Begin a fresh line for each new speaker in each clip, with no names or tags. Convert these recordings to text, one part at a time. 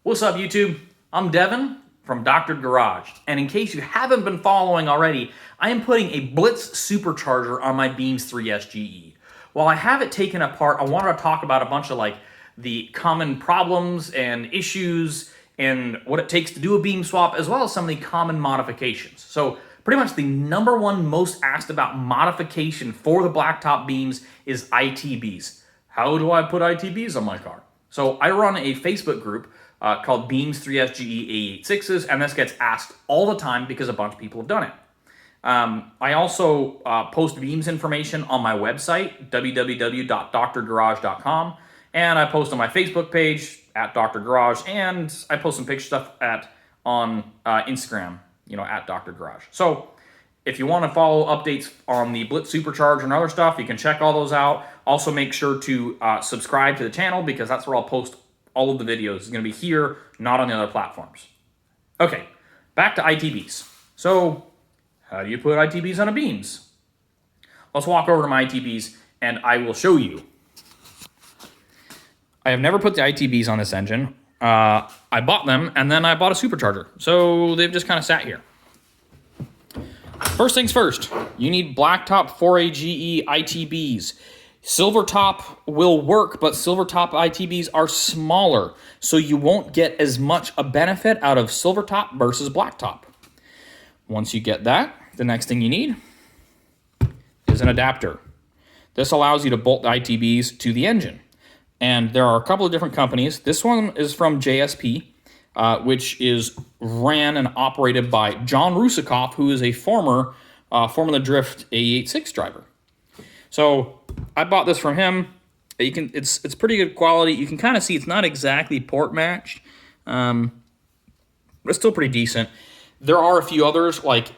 What's up, YouTube? I'm Devin from Dr. Garage, and in case you haven't been following already, I am putting a Blitz supercharger on my Beams 3S GE. While I have it taken apart, I wanted to talk about a bunch of the common problems and issues and what it takes to do a beam swap, as well as some of the common modifications. So pretty much the number one most asked about modification for the blacktop beams is ITBs. How do I put ITBs on my car? So I run a Facebook group called Beams 3S GE A86s, and this gets asked all the time because a bunch of people have done it. I also post beams information on my website, www.drgarage.com, and I post on my Facebook page at Dr. Garage, and I post some picture stuff on Instagram, at Dr. Garage. So if you want to follow updates on the Blitz Supercharger and other stuff, you can check all those out. Also, make sure to subscribe to the channel because that's where I'll post all of the videos. It's going to be here, not on the other platforms. Okay, back to ITBs. So how do you put ITBs on a beams? Let's walk over to my ITBs and I will show you. I have never put the ITBs on this engine. I bought them and then I bought a supercharger. So they've just kind of sat here. First things first, you need blacktop 4AGE ITBs. Silver top will work, but silver top ITBs are smaller, so you won't get as much a benefit out of silver top versus blacktop. Once you get that, the next thing you need is an adapter. This allows you to bolt the ITBs to the engine. And there are a couple of different companies. This one is from JSP, which is ran and operated by John Rusikoff, who is a former Formula Drift A86 driver. So I bought this from him. It's pretty good quality. You can kind of see it's not exactly port matched, but it's still pretty decent. There are a few others, like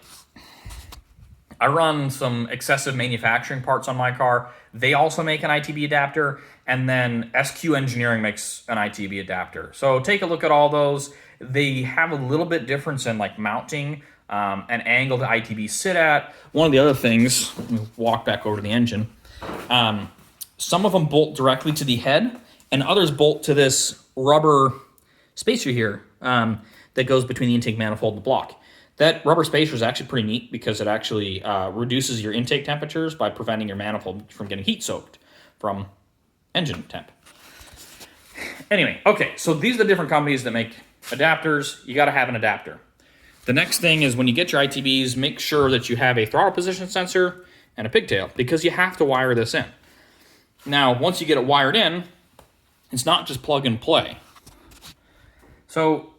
I run some excessive manufacturing parts on my car. They also make an ITB adapter, and then SQ Engineering makes an ITB adapter. So take a look at all those. They have a little bit difference in mounting and angle the ITBs sit at. One of the other things, let me walk back over to the engine. Some of them bolt directly to the head, and others bolt to this rubber spacer here that goes between the intake manifold and the block. That rubber spacer is actually pretty neat because it actually reduces your intake temperatures by preventing your manifold from getting heat soaked from engine temp. Anyway, okay, so these are the different companies that make adapters. You got to have an adapter. The next thing is when you get your ITBs, make sure that you have a throttle position sensor and a pigtail because you have to wire this in. Now, once you get it wired in, it's not just plug and play. So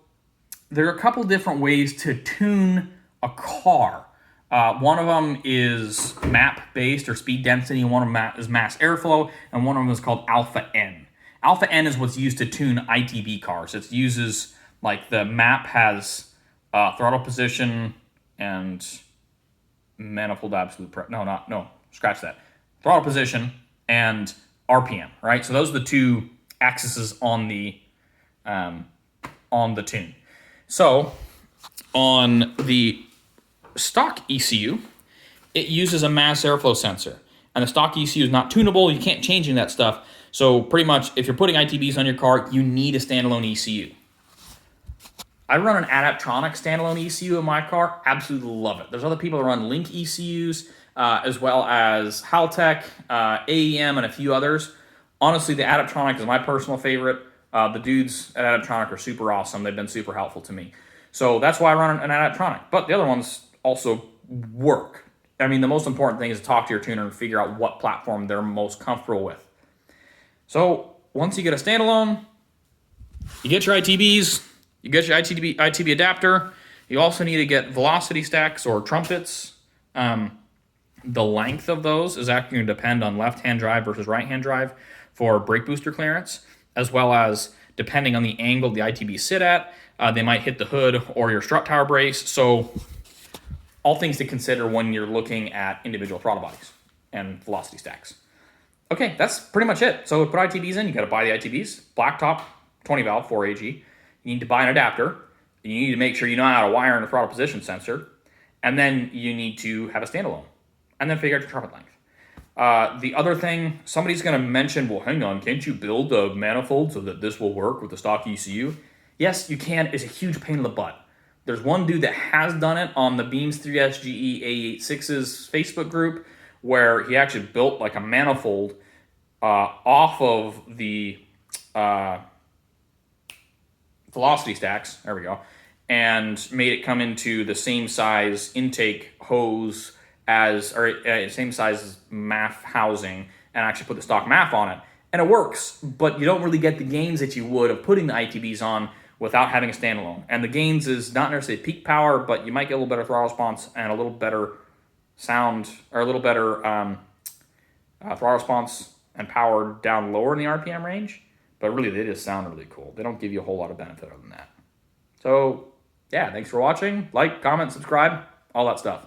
there are a couple different ways to tune a car. One of them is map-based or speed density, and one of them is mass airflow, and one of them is called Alpha N. Alpha N is what's used to tune ITB cars. It uses, the map has throttle position and manifold absolute pressure. No, scratch that. Throttle position and RPM, right? So those are the two axes on the tune. So on the stock ECU, it uses a mass airflow sensor. And the stock ECU is not tunable. You can't change any of that stuff. So pretty much if you're putting ITBs on your car, you need a standalone ECU. I run an Adaptronic standalone ECU in my car. Absolutely love it. There's other people that run Link ECUs, as well as Haltech, AEM, and a few others. Honestly, the Adaptronic is my personal favorite. The dudes at Adaptronic are super awesome. They've been super helpful to me. So that's why I run an Adaptronic. But the other ones also work. I mean, the most important thing is to talk to your tuner and figure out what platform they're most comfortable with. So once you get a standalone, you get your ITBs, you get your ITB adapter. You also need to get velocity stacks or trumpets. The length of those is actually going to depend on left-hand drive versus right-hand drive for brake booster clearance, as well as depending on the angle the ITBs sit at, they might hit the hood or your strut tower brace. So all things to consider when you're looking at individual throttle bodies and velocity stacks. Okay, that's pretty much it. So to put ITBs in, you got to buy the ITBs, blacktop 20 valve 4AG. You need to buy an adapter. You need to make sure you know how to wire in a throttle position sensor. And then you need to have a standalone. And then figure out your trumpet length. The other thing, somebody's going to mention, well, hang on, can't you build a manifold so that this will work with the stock ECU? Yes, you can. It's a huge pain in the butt. There's one dude that has done it on the Beams 3SGE A86's Facebook group, where he actually built like a manifold off of the velocity stacks. There we go. And made it come into the same size intake hose as, or same size as MAF housing, and actually put the stock MAF on it. And it works, but you don't really get the gains that you would of putting the ITBs on without having a standalone. And the gains is not necessarily peak power, but you might get a little better throttle response and a little better sound, or a little better throttle response and power down lower in the RPM range. But really, they just sound really cool. They don't give you a whole lot of benefit other than that. So, yeah, thanks for watching. Like, comment, subscribe, all that stuff.